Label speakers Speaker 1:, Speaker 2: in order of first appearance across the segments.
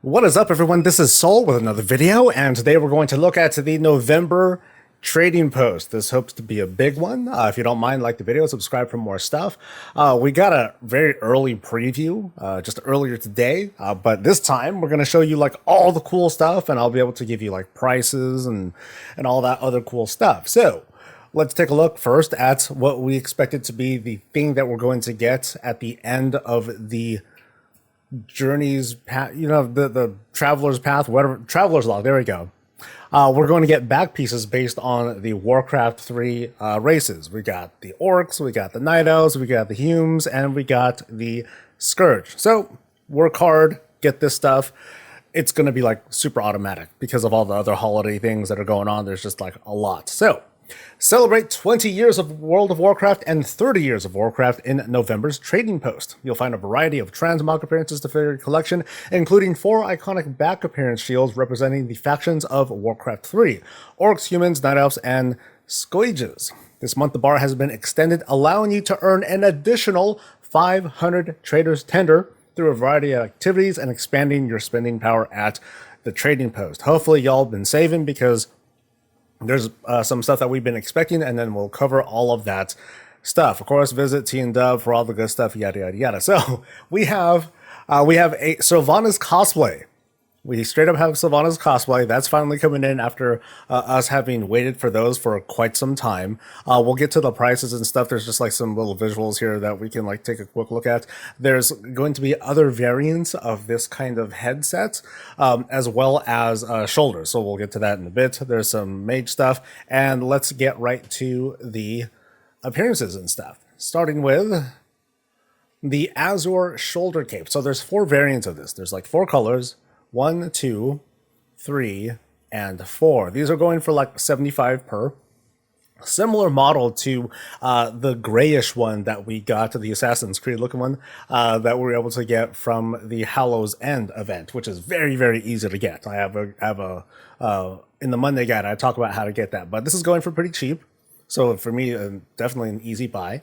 Speaker 1: What is up, everyone? This is Soul with another video, and today we're going to look at the November trading post. This hopes to be a big one. If you don't mind, like the video, subscribe for more stuff. We got a very early preview just earlier today, but this time we're going to show you like all the cool stuff, and I'll be able to give you like prices and all that other cool stuff. So let's take a look first at what we expected to be the thing that we're going to get at the end of the journey's path, the traveler's path, whatever, traveler's log. There we go. We're going to get back pieces based on the Warcraft 3 races. We got the orcs, we got the night elves, we got the humes, and we got the scourge. So work hard, get this stuff. It's going to be like super automatic because of all the other holiday things that are going on. There's just like a lot. So celebrate 20 years of World of Warcraft and 30 years of Warcraft in November's trading post. You'll find a variety of transmog appearances to fill your collection, including 4 iconic back appearance shields representing the factions of Warcraft 3: Orcs, Humans, Night Elves, and Scourges. This month the bar has been extended, allowing you to earn an additional 500 Traders Tender through a variety of activities and expanding your spending power at the trading post. Hopefully y'all been saving, because there's some stuff that we've been expecting, and then we'll cover all of that stuff. Of course, visit T and Dub for all the good stuff, yada yada yada. So we have a Sylvanas cosplay. We straight up have Sylvanas cosplay. That's finally coming in after us having waited for those for quite some time. We'll get to the prices and stuff. There's just like some little visuals here that we can like take a quick look at. There's going to be other variants of this kind of headset, as well as shoulders. So we'll get to that in a bit. There's some mage stuff, and let's get right to the appearances and stuff. Starting with the Azure shoulder cape. So there's 4 variants of this. There's like 4 colors. 1, 2, 3, and 4. These are going for like 75 per. Similar model to the grayish one that we got, to the Assassin's Creed looking one that we were able to get from the Hallows End event, which is very, very easy to get. I have a in the Monday guide, I talk about how to get that, but this is going for pretty cheap. So for me, definitely an easy buy.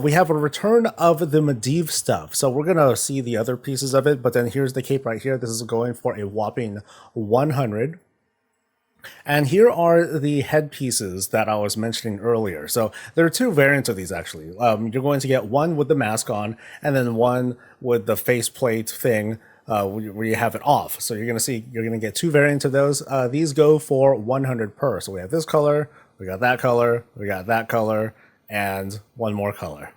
Speaker 1: We have a return of the Medivh stuff. So we're going to see the other pieces of it, but then here's the cape right here. This is going for a whopping 100. And here are the headpieces that I was mentioning earlier. So there are 2 variants of these, actually. You're going to get one with the mask on, and then one with the faceplate thing where you have it off. So you're going to get 2 variants of those. These go for 100 per. So we have this color, we got that color, we got that color, and one more color.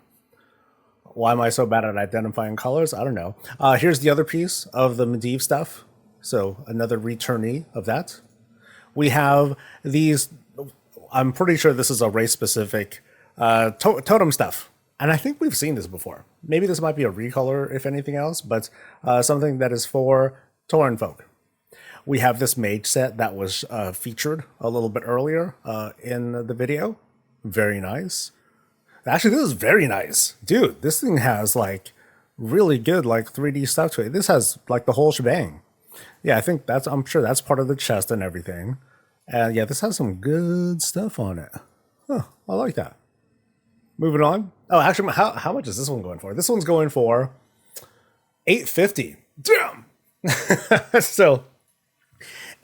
Speaker 1: Why am I so bad at identifying colors? I don't know. Here's the other piece of the Medivh stuff. So another returnee of that. We have these, I'm pretty sure this is a race-specific totem stuff. And I think we've seen this before. Maybe this might be a recolor, if anything else, but something that is for Tauren folk. We have this mage set that was featured a little bit earlier in the video. Very nice. Actually, this is very nice. Dude, this thing has like really good like 3D stuff to it. This has like the whole shebang. Yeah, I think I'm sure that's part of the chest and everything. And yeah, this has some good stuff on it. Huh, I like that. Moving on. Oh, actually, how much is this one going for? This one's going for $850. Damn! So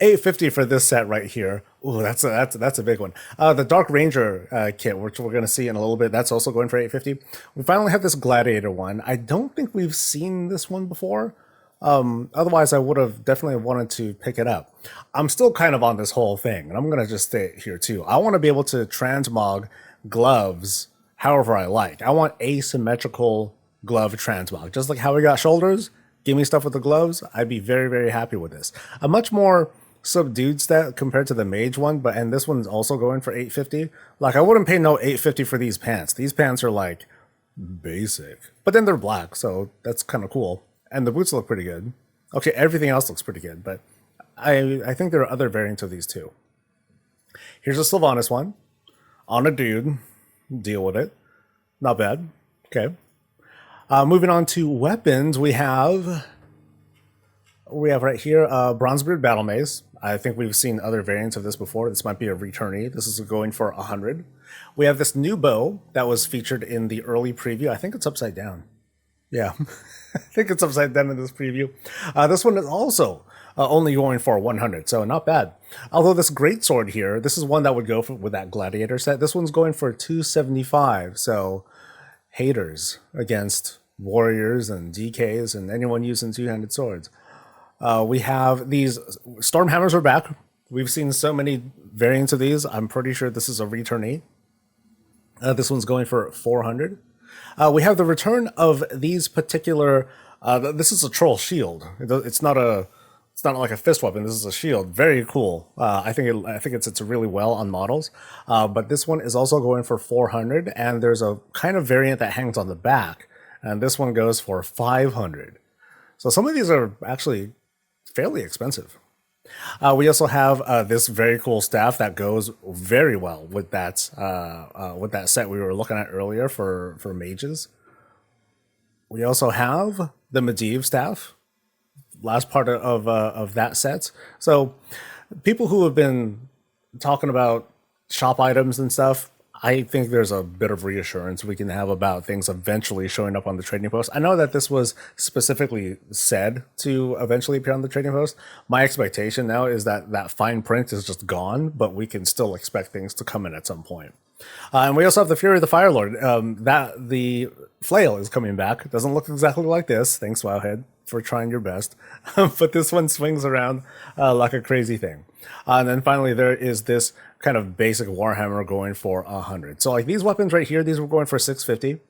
Speaker 1: $850 for this set right here. Ooh, that's a big one. The Dark Ranger kit, which we're going to see in a little bit, that's also going for $850. We finally have this Gladiator one. I don't think we've seen this one before. Otherwise, I would have definitely wanted to pick it up. I'm still kind of on this whole thing, and I'm going to just stay here too. I want to be able to transmog gloves however I like. I want asymmetrical glove transmog. Just like how we got shoulders, give me stuff with the gloves. I'd be very, very happy with this. A much more subdued stat compared to the mage one, and this one's also going for $850. Like, I wouldn't pay no $850 for these pants. These pants are like basic, but then they're black, so that's kind of cool. And the boots look pretty good. Okay, everything else looks pretty good, but I think there are other variants of these too. Here's a Sylvanas one on a dude. Deal with it. Not bad. Okay. Moving on to weapons, we have right here Bronzebeard Battle Mace. I think we've seen other variants of this before. This might be a returnee. This is going for 100. We have this new bow that was featured in the early preview. I think it's upside down. Yeah, I think it's upside down in this preview. This one is also only going for 100, so not bad. Although this greatsword here, this is one that would go for, with that gladiator set. This one's going for 275, so haters against warriors and DKs and anyone using two-handed swords. We have these storm hammers are back. We've seen so many variants of these. I'm pretty sure this is a return 8. This one's going for 400. We have the return of these particular. This is a troll shield. It's not like a fist weapon. This is a shield. Very cool. I think it's really well on models. But this one is also going for 400, and there's a kind of variant that hangs on the back, and this one goes for 500. So some of these are actually fairly expensive. We also have this very cool staff that goes very well with that set we were looking at earlier for mages. We also have the Medivh staff, last part of that set. So people who have been talking about shop items and stuff, I think there's a bit of reassurance we can have about things eventually showing up on the trading post. I know that this was specifically said to eventually appear on the trading post. My expectation now is that that fine print is just gone, but we can still expect things to come in at some point. And we also have the Fury of the Fire Lord. That the flail is coming back. It doesn't look exactly like this. Thanks, Wowhead, for trying your best. But this one swings around like a crazy thing. And then finally, there is this kind of basic Warhammer going for 100. So like these weapons right here, these were going for 650.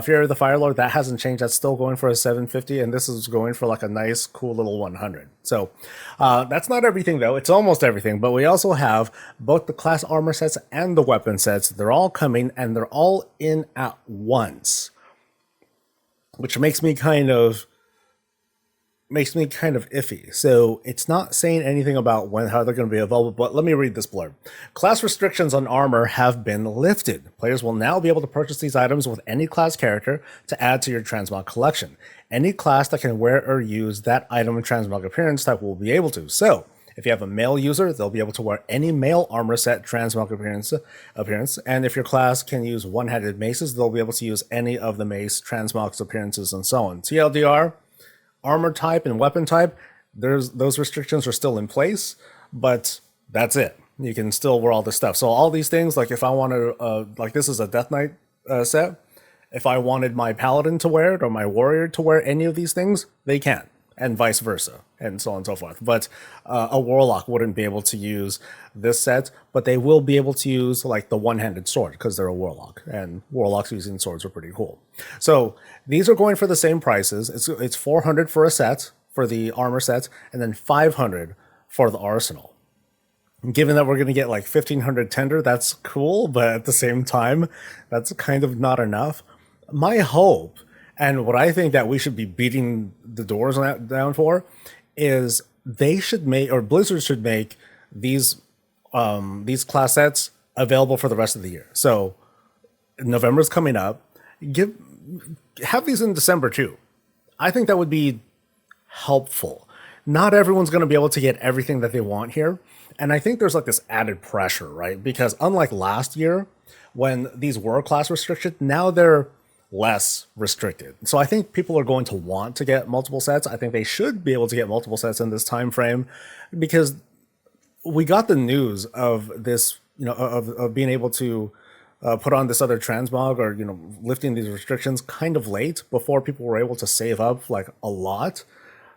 Speaker 1: Fury of the Fire Lord, that hasn't changed. That's still going for a 750, and this is going for like a nice, cool little 100. So that's not everything, though. It's almost everything, but we also have both the class armor sets and the weapon sets. They're all coming, and they're all in at once, which makes me kind of iffy. So it's not saying anything about how they're going to be available, but let me read this blurb. Class restrictions on armor have been lifted. Players will now be able to purchase these items with any class character to add to your transmog collection. Any class that can wear or use that item transmog appearance type will be able to. So if you have a male user, they'll be able to wear any male armor set transmog appearance. And if your class can use one-handed maces, they'll be able to use any of the mace transmogs appearances and so on. TLDR, armor type and weapon type, those restrictions are still in place, but that's it. You can still wear all this stuff. So all these things, like if I want to, like this is a Death Knight set. If I wanted my Paladin to wear it or my Warrior to wear any of these things, they can, and vice versa, and so on and so forth. But a Warlock wouldn't be able to use this set, but they will be able to use like the one-handed sword because they're a Warlock, and Warlocks using swords are pretty cool. So these are going for the same prices. It's 400 for a set, for the armor sets, and then 500 for the arsenal. Given that we're going to get like 1500 tender, that's cool, but at the same time, that's kind of not enough. My hope, and what I think that we should be beating the doors down for, is they should make, or Blizzard should make these class sets available for the rest of the year. So November's coming up. Have these in December too. I think that would be helpful. Not everyone's going to be able to get everything that they want here. And I think there's like this added pressure, right? Because unlike last year, when these were class restricted, now they're less restricted. So I think people are going to want to get multiple sets. I think they should be able to get multiple sets in this time frame, because we got the news of this, of being able to put on this other transmog, or lifting these restrictions kind of late, before people were able to save up like a lot.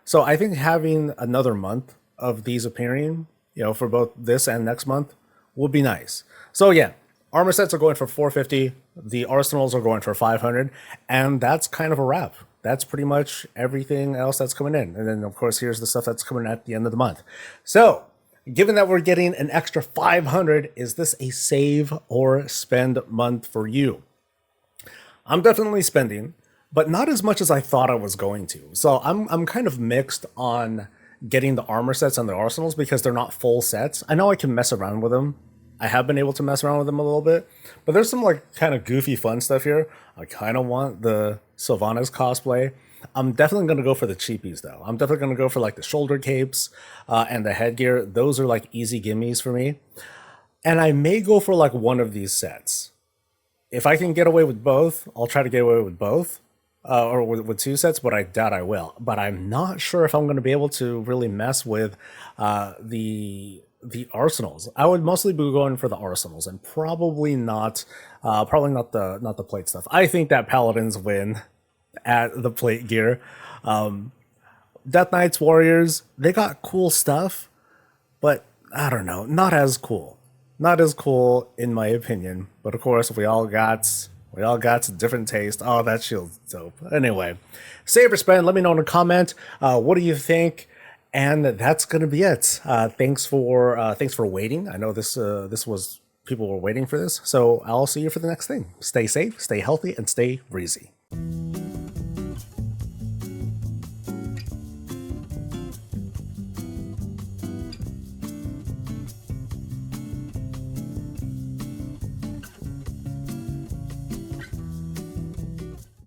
Speaker 1: So I think having another month of these appearing, for both this and next month, would be nice. So yeah, armor sets are going for 450. The arsenals are going for 500, and that's kind of a wrap. That's pretty much everything else that's coming in. And then of course, here's the stuff that's coming at the end of the month. So given that we're getting an extra 500, is this a save or spend month for you? I'm definitely spending, but not as much as I thought I was going to. So I'm kind of mixed on getting the armor sets and the arsenals, because they're not full sets. I know I can mess around with them. I have been able to mess around with them a little bit, but there's some like kind of goofy fun stuff here. I kind of want the Sylvanas cosplay. I'm definitely going to go for the cheapies though. I'm definitely going to go for like the shoulder capes and the headgear. Those are like easy gimmies for me. And I may go for like one of these sets. If I can get away with both, I'll try to get away with both. or with two sets, but I doubt I will. But I'm not sure if I'm going to be able to really mess with the arsenals. I would mostly be going for the arsenals, and probably not the plate stuff. I think that paladins win at the plate gear. Death Knights, Warriors, they got cool stuff, but I don't know, not as cool. Not as cool in my opinion. But of course, we all got different taste. Oh, that shield's dope. Anyway, save or spend. Let me know in a comment. What do you think? And that's gonna be it. Thanks for waiting. I know this was people were waiting for this. So I'll see you for the next thing. Stay safe, stay healthy, and stay breezy.